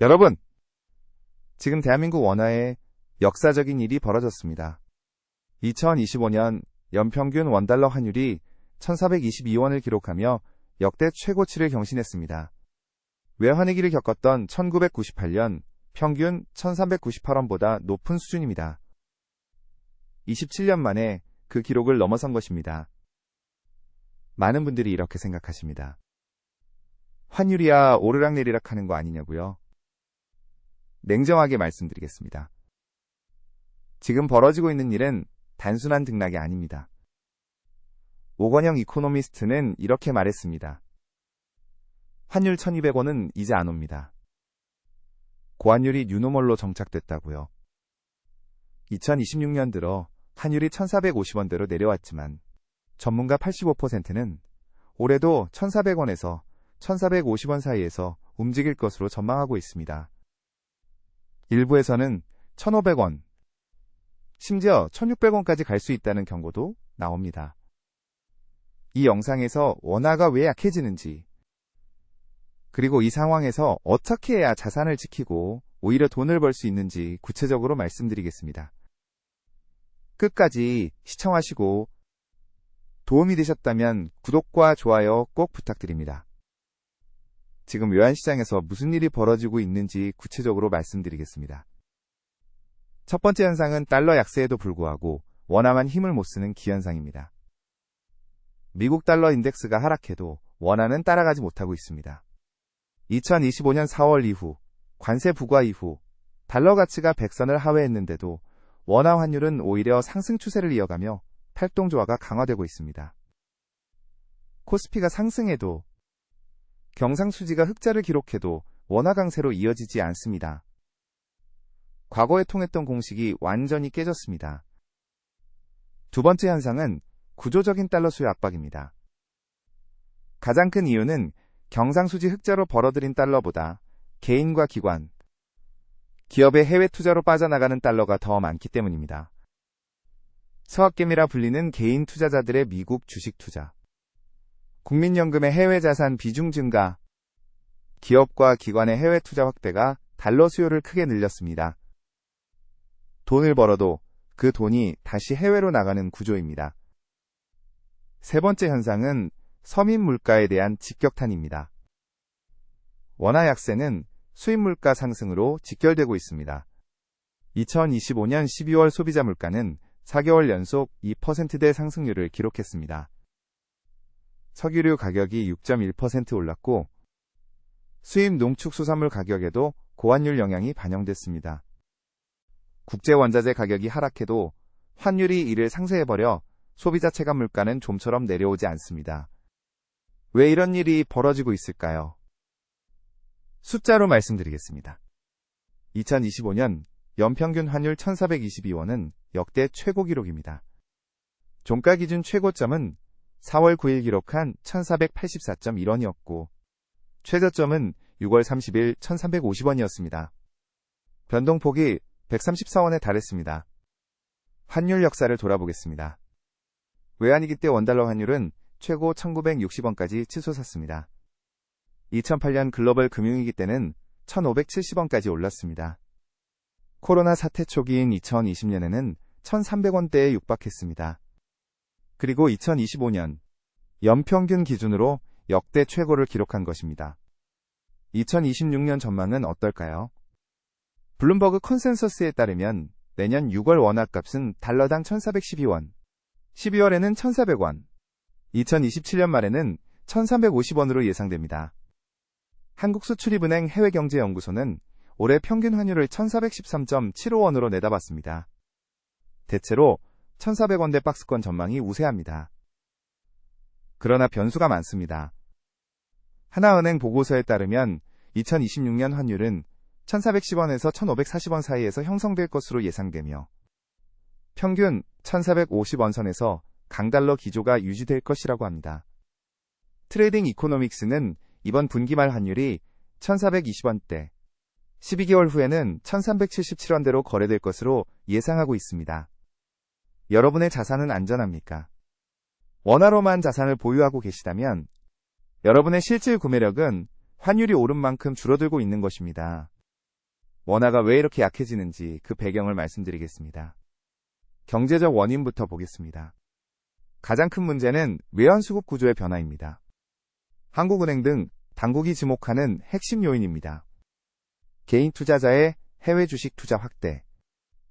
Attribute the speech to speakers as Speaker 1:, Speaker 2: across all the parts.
Speaker 1: 여러분, 지금 대한민국 원화에 역사적인 일이 벌어졌습니다. 2025년 연평균 원달러 환율이 1422원을 기록하며 역대 최고치를 경신했습니다. 외환위기를 겪었던 1998년 평균 1398원보다 높은 수준입니다. 27년 만에 그 기록을 넘어선 것입니다. 많은 분들이 이렇게 생각하십니다. 환율이야 오르락내리락 하는 거 아니냐고요? 냉정하게 말씀드리겠습니다. 지금 벌어지고 있는 일은 단순한 등락이 아닙니다. 오건영 이코노미스트는 이렇게 말했습니다. 환율 1200원은 이제 안 옵니다. 고환율이 뉴노멀로 정착됐다고요. 2026년 들어 환율이 1450원대로 내려왔지만 전문가 85%는 올해도 1400원에서 1450원 사이에서 움직일 것으로 전망하고 있습니다. 일부에서는 1500원, 심지어 1600원까지 갈 수 있다는 경고도 나옵니다. 이 영상에서 원화가 왜 약해지는지, 그리고 이 상황에서 어떻게 해야 자산을 지키고 오히려 돈을 벌 수 있는지 구체적으로 말씀드리겠습니다. 끝까지 시청하시고 도움이 되셨다면 구독과 좋아요 꼭 부탁드립니다. 지금 외환시장에서 무슨 일이 벌어지고 있는지 구체적으로 말씀드리겠습니다. 첫 번째 현상은 달러 약세에도 불구하고 원화만 힘을 못 쓰는 기현상입니다. 미국 달러 인덱스가 하락해도 원화는 따라가지 못하고 있습니다. 2025년 4월 이후, 관세 부과 이후 달러 가치가 100선을 하회했는데도 원화 환율은 오히려 상승 추세를 이어가며 팔동조화가 강화되고 있습니다. 코스피가 상승해도 경상수지가 흑자를 기록해도 원화 강세로 이어지지 않습니다. 과거에 통했던 공식이 완전히 깨졌습니다. 두 번째 현상은 구조적인 달러 수요 압박입니다. 가장 큰 이유는 경상수지 흑자로 벌어들인 달러보다 개인과 기관, 기업의 해외 투자로 빠져나가는 달러가 더 많기 때문입니다. 서학개미라 불리는 개인 투자자들의 미국 주식 투자, 국민연금의 해외 자산 비중 증가, 기업과 기관의 해외 투자 확대가 달러 수요를 크게 늘렸습니다. 돈을 벌어도 그 돈이 다시 해외로 나가는 구조입니다. 세 번째 현상은 서민 물가에 대한 직격탄입니다. 원화 약세는 수입 물가 상승으로 직결되고 있습니다. 2025년 12월 소비자 물가는 4개월 연속 2%대 상승률을 기록했습니다. 석유류 가격이 6.1% 올랐고 수입 농축수산물 가격에도 고환율 영향이 반영됐습니다. 국제 원자재 가격이 하락해도 환율이 이를 상쇄해버려 소비자 체감 물가는 좀처럼 내려오지 않습니다. 왜 이런 일이 벌어지고 있을까요? 숫자로 말씀드리겠습니다. 2025년 연평균 환율 1422원은 역대 최고 기록입니다. 종가 기준 최고점은 4월 9일 기록한 1484.1원이었고 최저점은 6월 30일 1350원이었습니다. 변동폭이 134원에 달했습니다. 환율 역사를 돌아보겠습니다. 외환위기 때 원달러 환율은 최고 1960원까지 치솟았습니다. 2008년 글로벌 금융위기 때는 1570원까지 올랐습니다. 코로나 사태 초기인 2020년에는 1300원대에 육박했습니다. 그리고 2025년 연평균 기준으로 역대 최고를 기록한 것입니다. 2026년 전망은 어떨까요? 블룸버그 컨센서스에 따르면 내년 6월 원화값은 달러당 1412원, 12월에는 1400원, 2027년 말에는 1350원으로 예상됩니다. 한국수출입은행 해외경제연구소는 올해 평균 환율을 1413.75원으로 내다봤습니다. 대체로 1400원대 박스권 전망이 우세합니다. 그러나 변수가 많습니다. 하나은행 보고서에 따르면 2026년 환율은 1410원에서 1540원 사이에서 형성될 것으로 예상되며 평균 1450원 선에서 강달러 기조가 유지될 것이라고 합니다. 트레이딩 이코노믹스는 이번 분기 말 환율이 1420원대, 12개월 후에는 1377원대로 거래될 것으로 예상하고 있습니다. 여러분의 자산은 안전합니까? 원화로만 자산을 보유하고 계시다면 여러분의 실질 구매력은 환율이 오른 만큼 줄어들고 있는 것입니다. 원화가 왜 이렇게 약해지는지 그 배경을 말씀드리겠습니다. 경제적 원인부터 보겠습니다. 가장 큰 문제는 외환수급 구조의 변화입니다. 한국은행 등 당국이 지목하는 핵심 요인입니다. 개인 투자자의 해외 주식 투자 확대,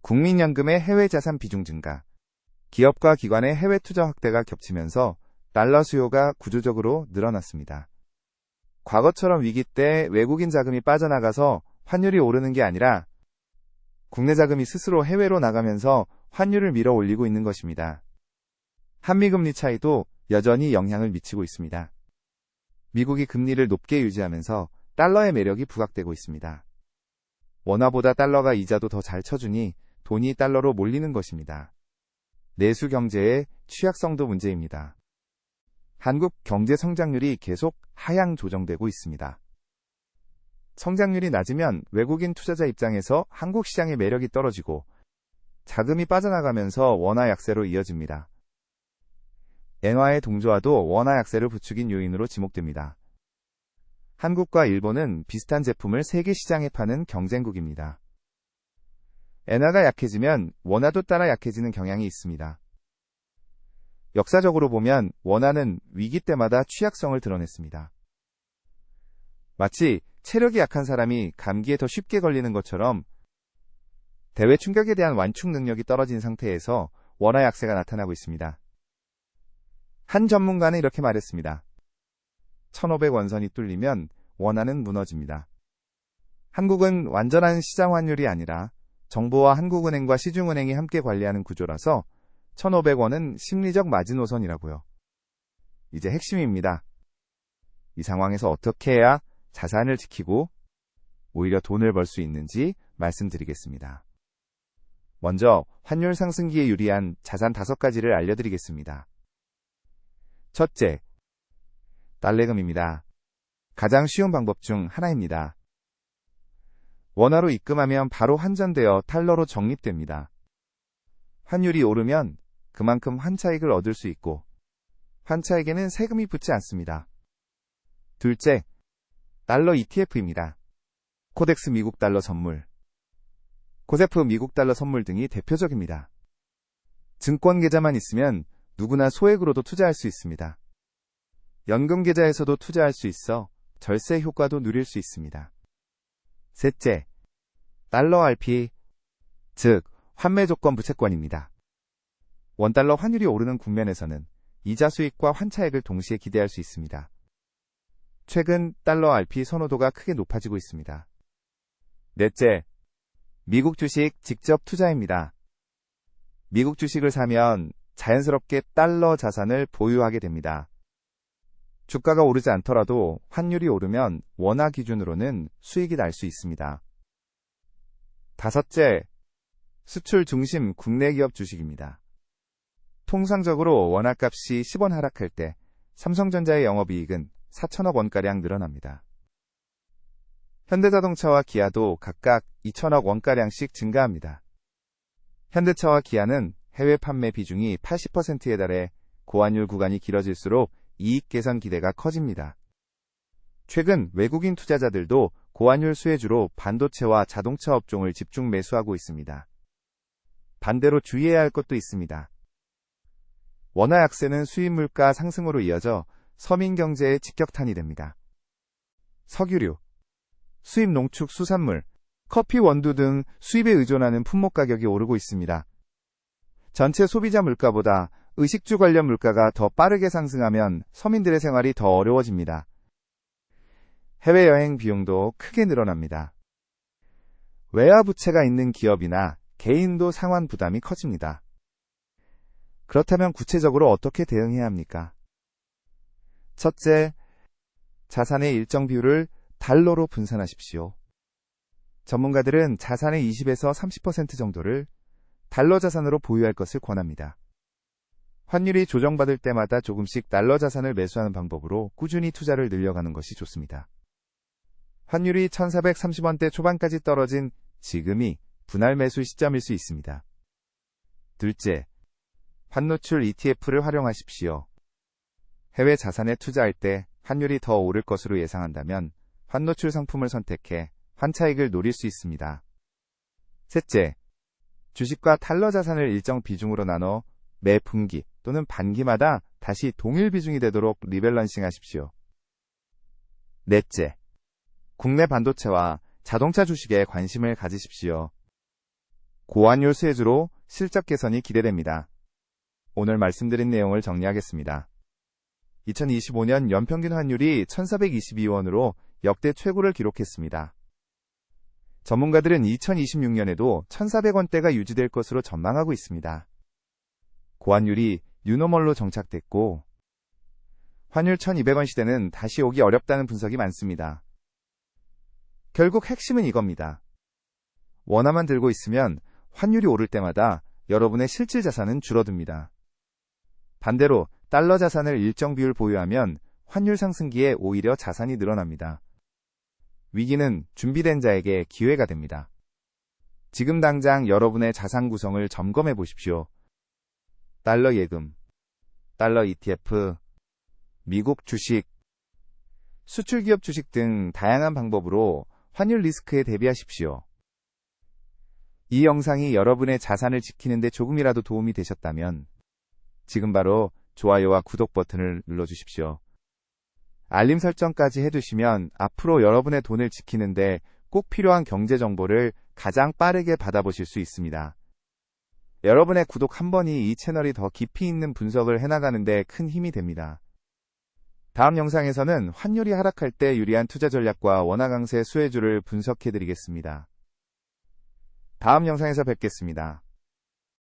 Speaker 1: 국민연금의 해외 자산 비중 증가, 기업과 기관의 해외 투자 확대가 겹치면서 달러 수요가 구조적으로 늘어났습니다. 과거처럼 위기 때 외국인 자금이 빠져나가서 환율이 오르는 게 아니라 국내 자금이 스스로 해외로 나가면서 환율을 밀어 올리고 있는 것입니다. 한미금리 차이도 여전히 영향을 미치고 있습니다. 미국이 금리를 높게 유지하면서 달러의 매력이 부각되고 있습니다. 원화보다 달러가 이자도 더 잘 쳐주니 돈이 달러로 몰리는 것입니다. 내수 경제의 취약성도 문제입니다. 한국 경제 성장률이 계속 하향 조정되고 있습니다. 성장률이 낮으면 외국인 투자자 입장에서 한국 시장의 매력이 떨어지고 자금이 빠져나가면서 원화 약세로 이어집니다. 엔화의 동조화도 원화 약세를 부추긴 요인으로 지목됩니다. 한국과 일본은 비슷한 제품을 세계 시장에 파는 경쟁국입니다. 엔화가 약해지면 원화도 따라 약해지는 경향이 있습니다. 역사적으로 보면 원화는 위기 때마다 취약성을 드러냈습니다. 마치 체력이 약한 사람이 감기에 더 쉽게 걸리는 것처럼 대외 충격에 대한 완충 능력이 떨어진 상태에서 원화 약세가 나타나고 있습니다. 한 전문가는 이렇게 말했습니다. 1,500원선이 뚫리면 원화는 무너집니다. 한국은 완전한 시장 환율이 아니라 정부와 한국은행과 시중은행이 함께 관리하는 구조라서 1,500원은 심리적 마지노선이라고요. 이제 핵심입니다. 이 상황에서 어떻게 해야 자산을 지키고 오히려 돈을 벌 수 있는지 말씀드리겠습니다. 먼저 환율 상승기에 유리한 자산 5가지를 알려드리겠습니다. 첫째, 달래금입니다. 가장 쉬운 방법 중 하나입니다. 원화로 입금하면 바로 환전되어 달러로 적립됩니다. 환율이 오르면 그만큼 환차익을 얻을 수 있고 환차익에는 세금이 붙지 않습니다. 둘째, 달러 ETF입니다. 코덱스 미국 달러 선물, 코세프 미국 달러 선물 등이 대표적입니다. 증권 계좌만 있으면 누구나 소액으로도 투자할 수 있습니다. 연금 계좌에서도 투자할 수 있어 절세 효과도 누릴 수 있습니다. 셋째, 달러 RP, 즉 환매 조건 부채권입니다. 원달러 환율이 오르는 국면에서는 이자 수익과 환차액을 동시에 기대할 수 있습니다. 최근 달러 RP 선호도가 크게 높아지고 있습니다. 넷째, 미국 주식 직접 투자입니다. 미국 주식을 사면 자연스럽게 달러 자산을 보유하게 됩니다. 주가가 오르지 않더라도 환율이 오르면 원화 기준으로는 수익이 날 수 있습니다. 다섯째, 수출 중심 국내 기업 주식입니다. 통상적으로 원화값이 10원 하락할 때 삼성전자의 영업이익은 4천억 원가량 늘어납니다. 현대자동차와 기아도 각각 2천억 원가량씩 증가합니다. 현대차와 기아는 해외 판매 비중이 80%에 달해 고환율 구간이 길어질수록 이익 개선 기대가 커집니다. 최근 외국인 투자자들도 고환율 수혜주로 반도체와 자동차 업종을 집중 매수하고 있습니다. 반대로 주의해야 할 것도 있습니다. 원화 약세는 수입 물가 상승으로 이어져 서민 경제에 직격탄이 됩니다. 석유류, 수입 농축 수산물, 커피 원두 등 수입에 의존하는 품목 가격이 오르고 있습니다. 전체 소비자 물가보다 의식주 관련 물가가 더 빠르게 상승하면 서민들의 생활이 더 어려워집니다. 해외여행 비용도 크게 늘어납니다. 외화 부채가 있는 기업이나 개인도 상환 부담이 커집니다. 그렇다면 구체적으로 어떻게 대응해야 합니까? 첫째, 자산의 일정 비율을 달러로 분산하십시오. 전문가들은 자산의 20에서 30% 정도를 달러 자산으로 보유할 것을 권합니다. 환율이 조정받을 때마다 조금씩 달러 자산을 매수하는 방법으로 꾸준히 투자를 늘려가는 것이 좋습니다. 환율이 1430원대 초반까지 떨어진 지금이 분할 매수 시점일 수 있습니다. 둘째, 환노출 ETF를 활용하십시오. 해외 자산에 투자할 때 환율이 더 오를 것으로 예상한다면 환노출 상품을 선택해 환차익을 노릴 수 있습니다. 셋째, 주식과 달러 자산을 일정 비중으로 나눠 매 분기 또는 반기마다 다시 동일 비중이 되도록 리밸런싱 하십시오. 넷째, 국내 반도체와 자동차 주식에 관심을 가지십시오. 고환율 수혜주로 실적 개선이 기대됩니다. 오늘 말씀드린 내용을 정리하겠습니다. 2025년 연평균 환율이 1,422원으로 역대 최고를 기록했습니다. 전문가들은 2026년에도 1,400원대가 유지될 것으로 전망하고 있습니다. 고환율이 뉴노멀로 정착됐고 환율 1,200원 시대는 다시 오기 어렵다는 분석이 많습니다. 결국 핵심은 이겁니다. 원화만 들고 있으면 환율이 오를 때마다 여러분의 실질 자산은 줄어듭니다. 반대로 달러 자산을 일정 비율 보유하면 환율 상승기에 오히려 자산이 늘어납니다. 위기는 준비된 자에게 기회가 됩니다. 지금 당장 여러분의 자산 구성을 점검해 보십시오. 달러 예금, 달러 ETF, 미국 주식, 수출 기업 주식 등 다양한 방법으로 환율 리스크에 대비하십시오. 이 영상이 여러분의 자산을 지키는 데 조금이라도 도움이 되셨다면 지금 바로 좋아요와 구독 버튼을 눌러주십시오. 알림 설정까지 해두시면 앞으로 여러분의 돈을 지키는데 꼭 필요한 경제 정보를 가장 빠르게 받아보실 수 있습니다. 여러분의 구독 한 번이 이 채널이 더 깊이 있는 분석을 해나가는 데 큰 힘이 됩니다. 다음 영상에서는 환율이 하락할 때 유리한 투자 전략과 원화 강세 수혜주를 분석해드리겠습니다. 다음 영상에서 뵙겠습니다.